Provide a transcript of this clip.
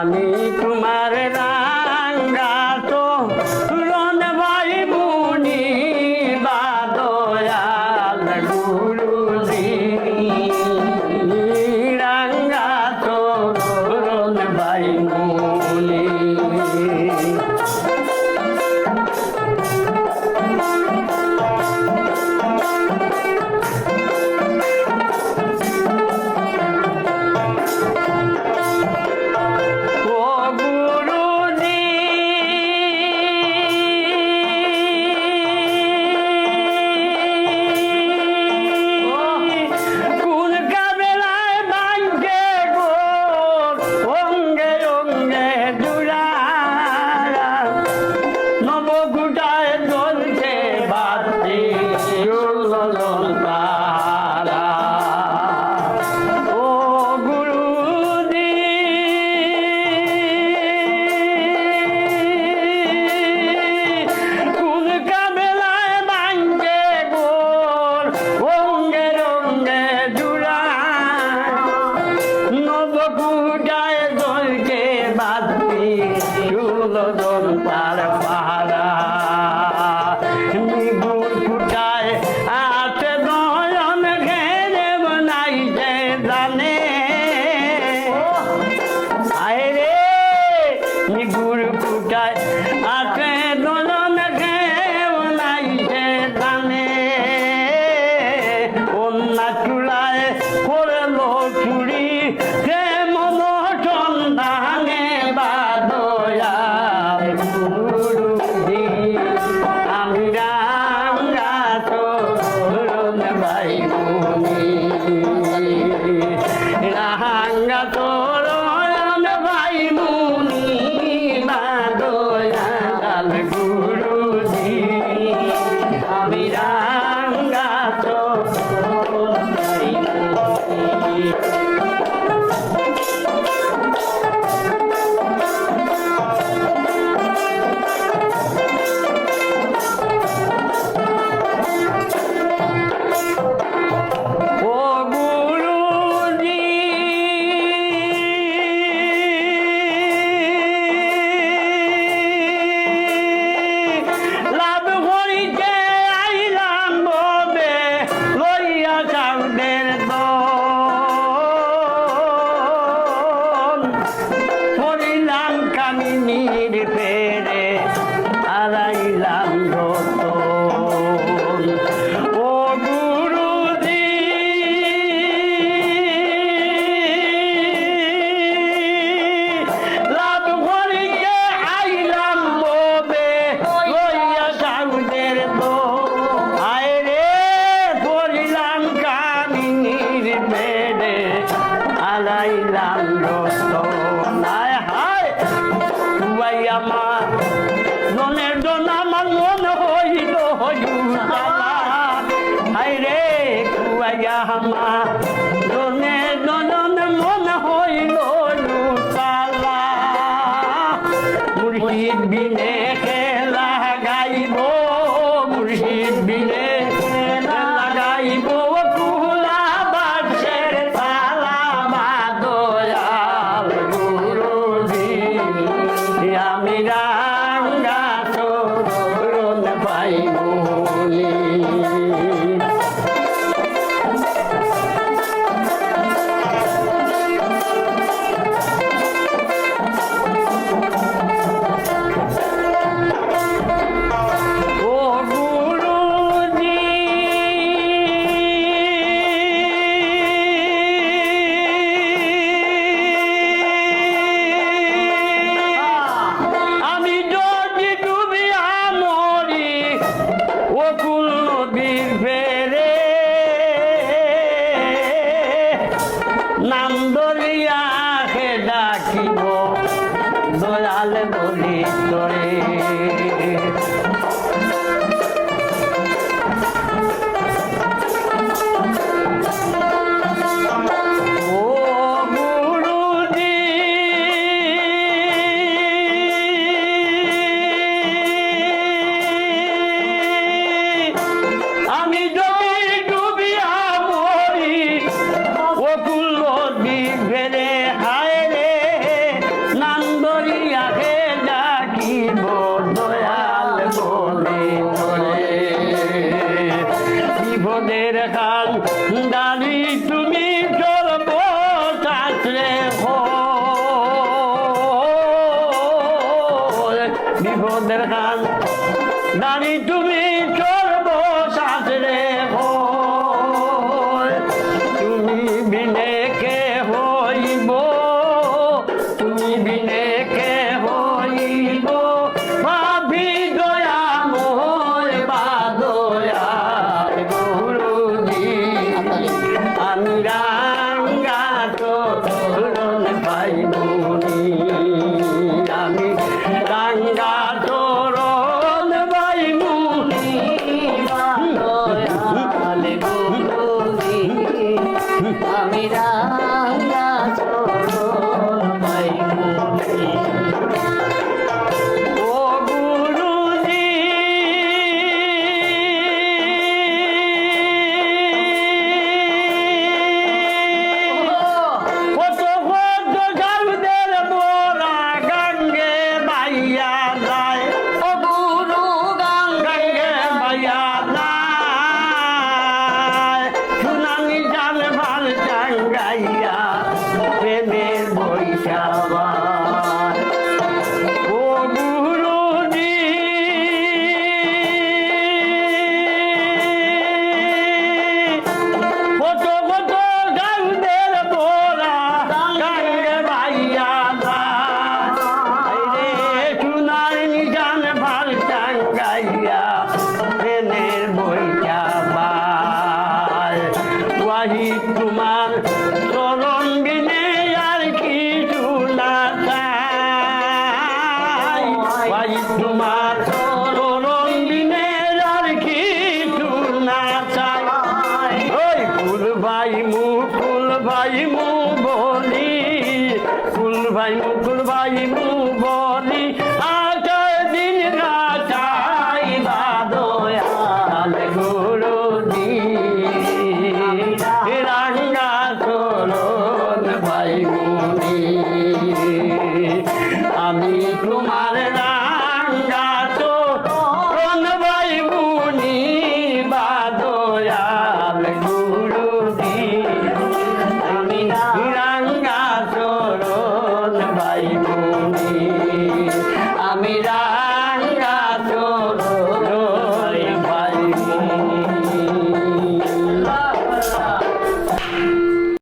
আমি তোমার রাঙ্গা তো রন ভাই মুনি বাদয়াল গুরুজি রাঙ্গা তো রন ভাই মুনি মোদের খান দানি তুমি সর্বশ্বাস রে তুমি বিনে কে হইব তুমি বিনে কে হইব ভাবি দয়া মোর বা দয়া গুরুজি আমি রাঙ্গা তোরণ পাইবনি আমি রাঙ্গা তোরণ পাইবনি দয়াল গুরুজি আমি রাঙ্গা চরণ পাইবনি ও গুরুজি কত কত গারুদের মোরা গঙ্গে বাইয়া যায় ও গুরু গঙ্গে বাইয়া যায় সুনামি জাল ভাল চাঙ্গাইয়া প্রেমের বৈশাবার ও গুরুজি কত কত গারুদের মোরা গঙ্গে বাইয়া যায় রে সুনার নিজান ভাল চাঙ্গাইয়া প্রেমের বৈশাবার ওয়াহি তোমার চরণ বিনে আর কিছু না চাই ওয়াহি তোমার চরণ বিনে আর কিছু না চাই ওই ফুল ভাই মু বলি ফুল ভাই মু বলি আকার দিন রাচাই দয়াল গুরুজি রাঙ্গা চরণ ভাই মু